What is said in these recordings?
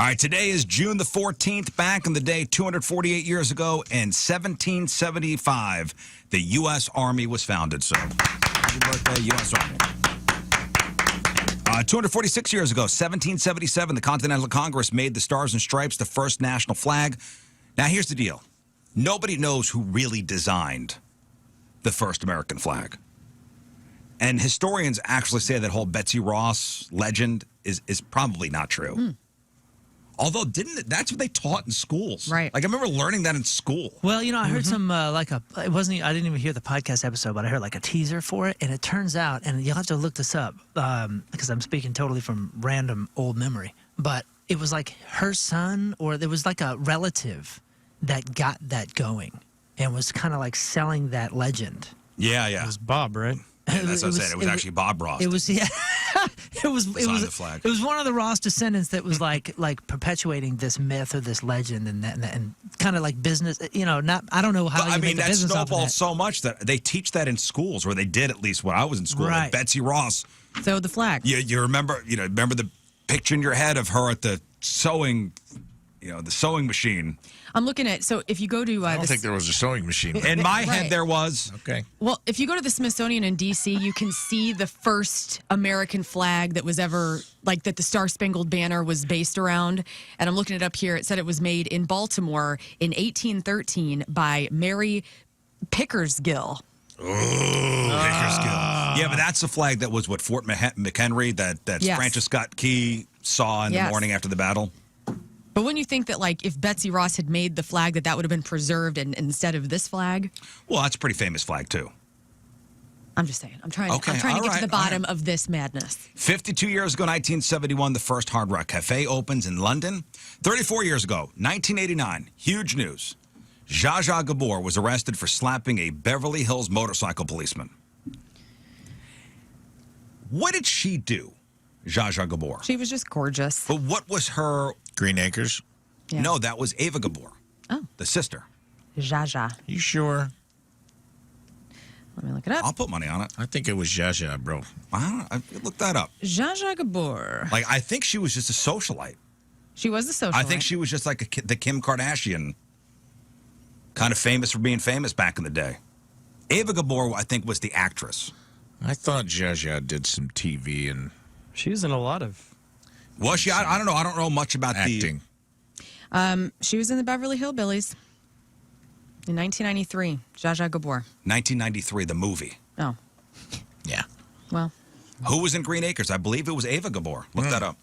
All right, today is June the 14th. Back in the day, 248 years ago, in 1775, the U.S. Army was founded. So, happy birthday, U.S. Army. 246 years ago, 1777, the Continental Congress made the Stars and Stripes the first national flag. Now, here's the deal. Nobody knows who really designed the first American flag. And historians actually say that whole Betsy Ross legend is probably not true. Although, that's what they taught in schools. Right. Like, I remember learning that in school. Well, you know, I heard some, I didn't even hear the podcast episode, but I heard like a teaser for it. And it turns out, and you'll have to look this up because I'm speaking totally from random old memory, but it was like her son, or there was like a relative that got that going and was kind of like selling that legend. Yeah. It was Bob, right? Yeah, that's what I said. It was actually Bob Ross. It was, yeah. It was the flag. It was one of the Ross descendants that was like perpetuating this myth or this legend and kind of like business. You know, not I don't know how. But, you make a that business off of snowballed that. so much that they teach that in schools, or they did at least when I was in school. Right. Like Betsy Ross. So the flag. You remember the picture in your head of her at the sewing, the sewing machine. I'm looking at, so if you go to I don't think there was a sewing machine. In my Right. head, there was. Okay. well, if you go to the Smithsonian in D.C., you can see the first American flag that was ever, like that the Star-Spangled Banner was based around. And I'm looking it up here. It said it was made in Baltimore in 1813 by Mary Pickersgill. Yeah, but that's the flag that was what Fort McHenry that Yes. Francis Scott Key saw in the Yes. morning after the battle. But when you think that, like, if Betsy Ross had made the flag, that would have been preserved instead of this flag, Well, that's a pretty famous flag too. I'm just saying. I'm trying Okay, to get all to the right, bottom of this madness. 52 years ago, 1971, the first Hard Rock Cafe opens in London. 34 years ago, 1989, huge news. Zsa Zsa Gabor was arrested for slapping a Beverly Hills motorcycle policeman. What did she do, Zsa Zsa Gabor? She was just gorgeous. But what was her... Green Acres. Yeah. No, that was Ava Gabor, the sister. Zsa Zsa. You sure? Let me look it up. I'll put money on it. I think it was Zsa Zsa, bro. I looked that up. Zsa Zsa Gabor. Like, I think she was just a socialite. She was the socialite. I think she was just like the Kim Kardashian, kind of famous for being famous back in the day. Ava Gabor, I think, was the actress. I thought Zsa Zsa did some TV and She was in a lot of. Was she? I don't know. I don't know much about acting. She was in the Beverly Hillbillies in 1993. Zsa Zsa Gabor. 1993, the movie. Oh, Yeah. well. Who was in Green Acres? I believe it was Ava Gabor. Look that up.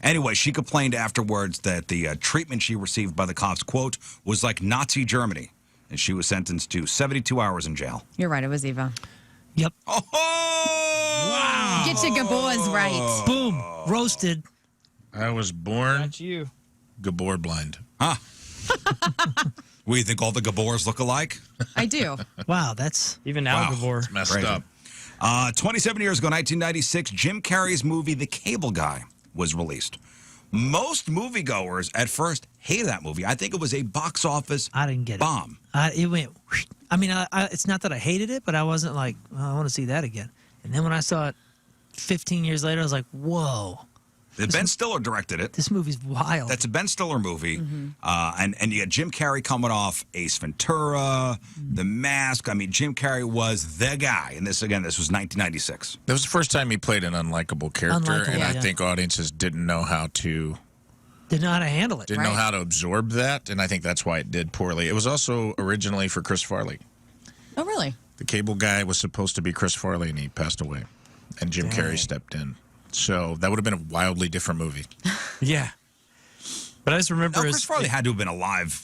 Anyway, she complained afterwards that the treatment she received by the cops, quote, was like Nazi Germany. And she was sentenced to 72 hours in jail. You're right. It was Eva. Yep. Oh! Wow! Get your Gabors right. Boom. Roasted. I was born Not you. Gabor blind. Huh? What, you think all the Gabors look alike? I do. Wow, that's Even Wow. Al Gabor. It's messed Crazy. up. 27 years ago, 1996, Jim Carrey's movie The Cable Guy was released. Most moviegoers at first hated that movie. I think it was a box office I didn't get bomb. it. It went. I mean, it's not that I hated it, but I wasn't like, oh, I want to see that again. And then when I saw it 15 years later, I was like, whoa, Ben Stiller directed it. this movie's wild. That's a Ben Stiller movie. And you got Jim Carrey coming off Ace Ventura, The Mask. I mean, Jim Carrey was the guy. And this was 1996. That was the first time he played an unlikable character, Unlikable, and I yeah. think audiences didn't know how to Didn't know how to handle it. didn't know Right. how to absorb that, and I think that's why it did poorly. It was also originally for Chris Farley. Oh, really? The Cable Guy was supposed to be Chris Farley, and he passed away, and Jim Carrey stepped in. So that would have been a wildly different movie. Yeah. But I just remember No, his- Chris Farley had to have been alive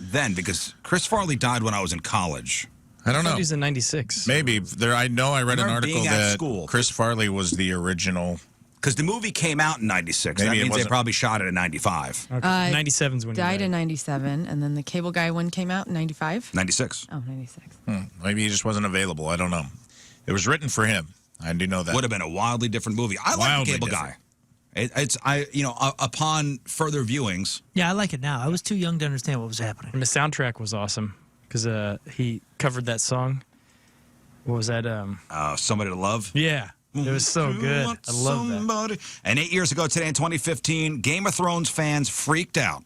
then because Chris Farley died when I was in college. I don't I thought know. he was in 96. Maybe there. I know I read an Remember article being at that school. Chris Farley was the original. Because the movie came out in 96. Maybe That it means they wasn't- probably shot it in 95. Okay. 97's when he Died died. in 97, and then the Cable Guy one came out in 95. 96. Oh, 96. Maybe he just wasn't available. I don't know. It was written for him. I do know that. Would have been a wildly different movie. I like Wildly The Cable different. Guy. Upon further viewings, Yeah, I like it now. I was too young to understand what was happening. And the soundtrack was awesome because he covered that song. What was that? Somebody to Love. Yeah. It was so good. I love that. And 8 years ago today in 2015, Game of Thrones fans freaked out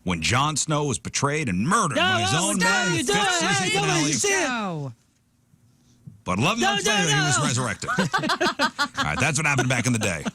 when Jon Snow was betrayed and murdered by his own men in the fifth season finale. Go. But 11 months later, he was resurrected. All right, that's what happened back in the day.